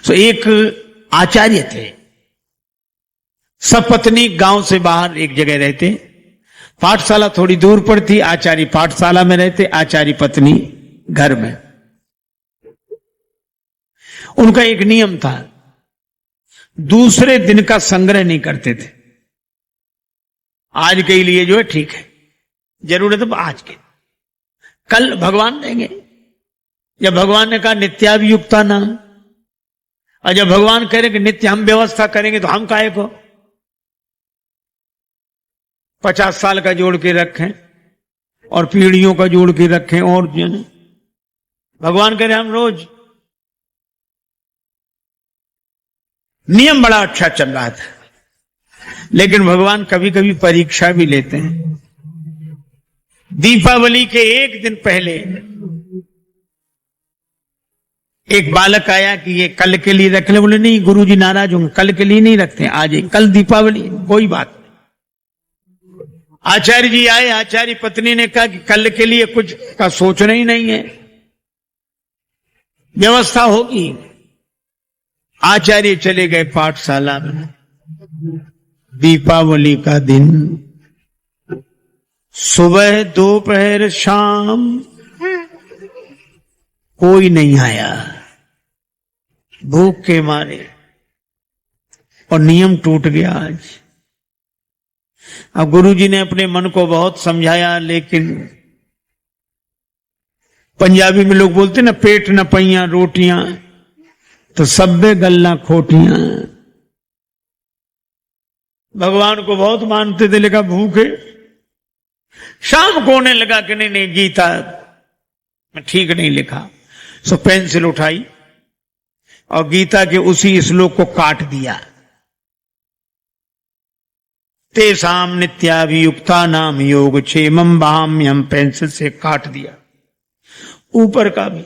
तो एक आचार्य थे, सपत्नी गांव से बाहर एक जगह रहते, पाठशाला थोड़ी दूर पर थी, आचार्य पाठशाला में रहते, आचार्य पत्नी घर में। उनका एक नियम था, दूसरे दिन का संग्रह नहीं करते थे। आज के लिए जो है ठीक है, जरूरत है तो आज के, कल भगवान देंगे। जब भगवान ने कहा नित्याभियुक्ता नाम, और जब भगवान कह रहे कि नित्य हम व्यवस्था करेंगे तो हम काहे को 50 साल का जोड़ के रखें और पीढ़ियों का जोड़ के रखें, और भगवान कह रहे हम रोज। नियम बड़ा अच्छा चल रहा था, लेकिन भगवान कभी कभी परीक्षा भी लेते हैं। दीपावली के एक दिन पहले एक बालक आया कि ये कल के लिए रख ले। बोले नहीं गुरुजी नाराज होंगे, कल के लिए नहीं रखते, आज कल दीपावली, कोई बात नहीं। आचार्य जी आए, आचार्य पत्नी ने कहा कि कल के लिए कुछ का सोचना ही नहीं है, व्यवस्था होगी। आचार्य चले गए पाठशाला में। दीपावली का दिन, सुबह दोपहर शाम कोई नहीं आया, भूख के मारे, और नियम टूट गया आज। अब गुरुजी ने अपने मन को बहुत समझाया, लेकिन पंजाबी में लोग बोलते ना, पेट न पैया रोटियां तो सब्बे गल्ला खोटियां। भगवान को बहुत मानते थे, लेकिन भूखे। शाम को होने लगा कि नहीं गीता मैं ठीक नहीं लिखा, सो पेंसिल उठाई और गीता के उसी श्लोक को काट दिया। तेसाम नित्याभियुक्ता नाम योग क्षेमम बहाम्यम, पेंसिल से काट दिया। ऊपर का भी,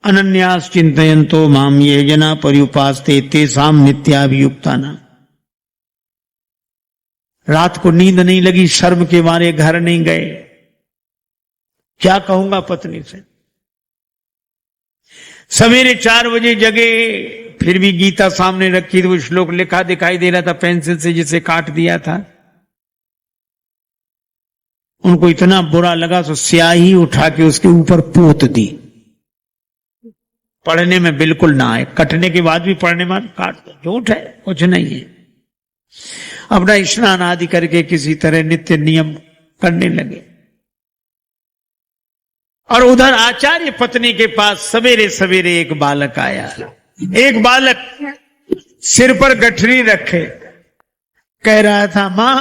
अनन्यास चिंतयन्तो माम ये जना पर्युपास्ते तेसाम नित्याभियुक्ता नाम। रात को नींद नहीं लगी, शर्म के मारे घर नहीं गए। क्या कहूंगा पत्नी से। सवेरे 4 बजे जगे, फिर भी गीता सामने रखी, तो वो श्लोक लिखा दिखाई दे रहा था पेंसिल से, जिसे काट दिया था। उनको इतना बुरा लगा तो स्याही उठा के उसके ऊपर पोत दी। पढ़ने में बिल्कुल ना आए, कटने के बाद भी पढ़ने में काट दो, झूठ है, कुछ नहीं है। अपना स्नान आदि करके किसी तरह नित्य नियम करने लगे। और उधर आचार्य पत्नी के पास सवेरे सवेरे एक बालक आया। एक बालक सिर पर गठरी रखे कह रहा था, मां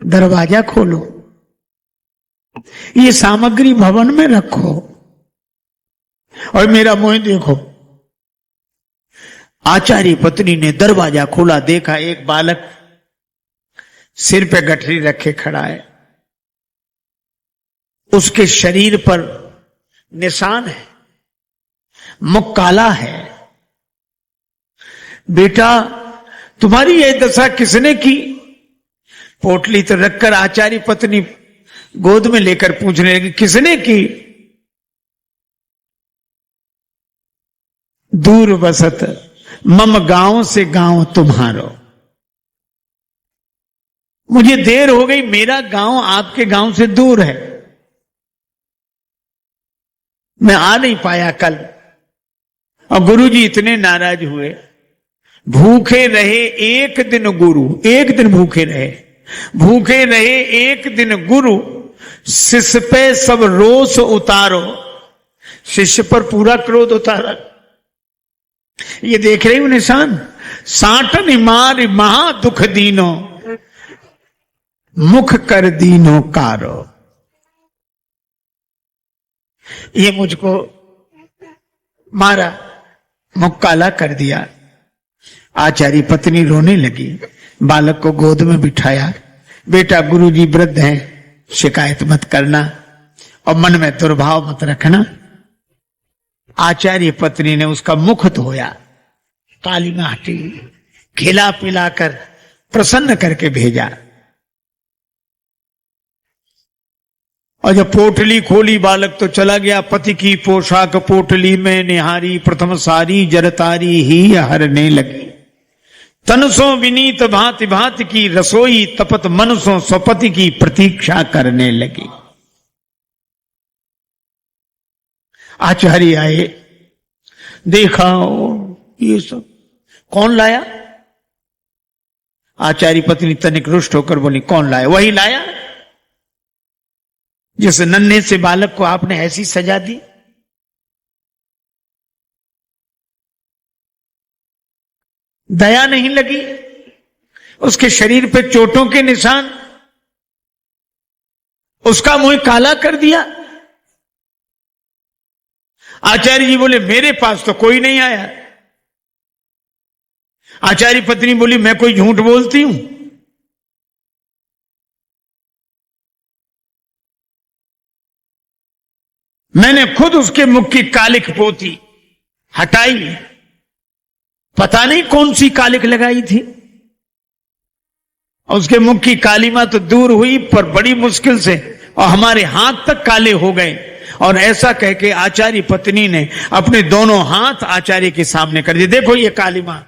दरवाजा खोलो, ये सामग्री भवन में रखो और मेरा मुंह देखो। आचार्य पत्नी ने दरवाजा खोला, देखा एक बालक सिर पे गठरी रखे खड़ा है, उसके शरीर पर निशान है, मुख काला है। बेटा तुम्हारी यह दशा किसने की? पोटली तो रखकर आचार्य पत्नी गोद में लेकर पूछने लगी, किसने की? दूर बसत मम गांव से गांव तुम्हारो, मुझे देर हो गई, मेरा गांव आपके गांव से दूर है, मैं आ नहीं पाया कल। और गुरुजी इतने नाराज हुए, भूखे रहे एक दिन गुरु, एक दिन भूखे रहे, भूखे रहे एक दिन गुरु, शिष्य पे सब रोष उतारो। शिष्य पर पूरा क्रोध उतारा। ये देख रही हूं निशान, साटन मार महा दुख दीनो, मुख कर दीनो कारो। ये मुझको मारा, मुख काला कर दिया। आचार्य पत्नी रोने लगी, बालक को गोद में बिठाया, बेटा गुरुजी वृद्ध हैं, शिकायत मत करना और मन में दुर्भाव मत रखना। आचार्य पत्नी ने उसका मुख धोया, काली माटी खिला पिलाकर प्रसन्न करके भेजा। और जब पोटली खोली बालक तो चला गया। पति की पोशाक पोटली में निहारी, प्रथम सारी जरतारी ही हरने लगी। तनसो विनीत भांति भांति की रसोई, तपत मनसो स्वपति की प्रतीक्षा करने लगी। आचार्य आए, देखा ये सब कौन लाया? आचार्य पत्नी तनिक रुष्ट होकर बोली, कौन लाया? वही लाया जिस नन्हे से बालक को आपने ऐसी सजा दी। दया नहीं लगी? उसके शरीर पे चोटों के निशान, उसका मुंह काला कर दिया। आचार्य जी बोले, मेरे पास तो कोई नहीं आया। आचार्य पत्नी बोली, मैं कोई झूठ बोलती हूं? मैंने खुद उसके मुख की कालिक पोती हटाई, पता नहीं कौन सी कालिक लगाई थी। और उसके मुख की कालिमा तो दूर हुई, पर बड़ी मुश्किल से, और हमारे हाथ तक काले हो गए। और ऐसा कह के आचार्य पत्नी ने अपने दोनों हाथ आचार्य के सामने कर दिए, देखो ये कालिमा।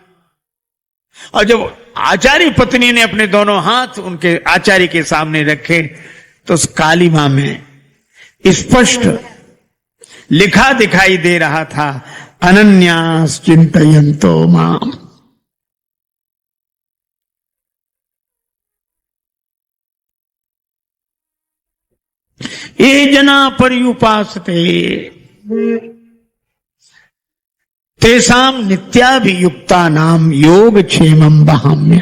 और जब आचार्य पत्नी ने अपने दोनों हाथ उनके आचार्य के सामने रखे तो उस कालिमा में स्पष्ट लिखा दिखाई दे रहा था, अनन्यास चिंतयन्तो माम। ये जना पर्युपासते तेषाम नित्याभियुक्ता नाम योग क्षेमम बहाम्य।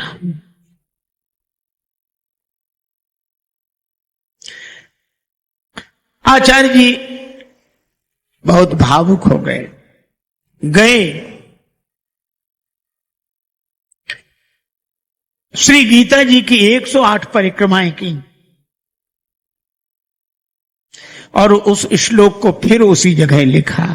आचार्य जी बहुत भावुक हो गए। श्री गीता जी की 108 परिक्रमाएं की और उस श्लोक को फिर उसी जगह लिखा।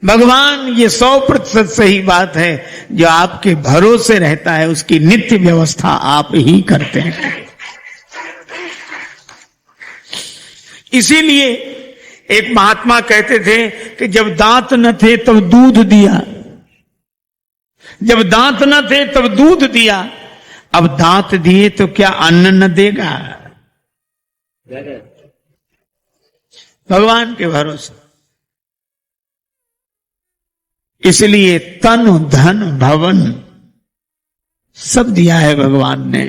भगवान, ये 100% सही बात है, जो आपके भरोसे रहता है उसकी नित्य व्यवस्था आप ही करते हैं। इसीलिए एक महात्मा कहते थे कि जब दांत न थे तब दूध दिया, जब दांत न थे तब दूध दिया, अब दांत दिए तो क्या अन्न न देगा? भगवान के भरोसे। इसलिए तन धन भवन सब दिया है भगवान ने।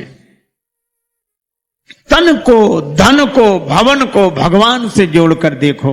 तन को, धन को, भवन को भगवान से जोड़कर देखो,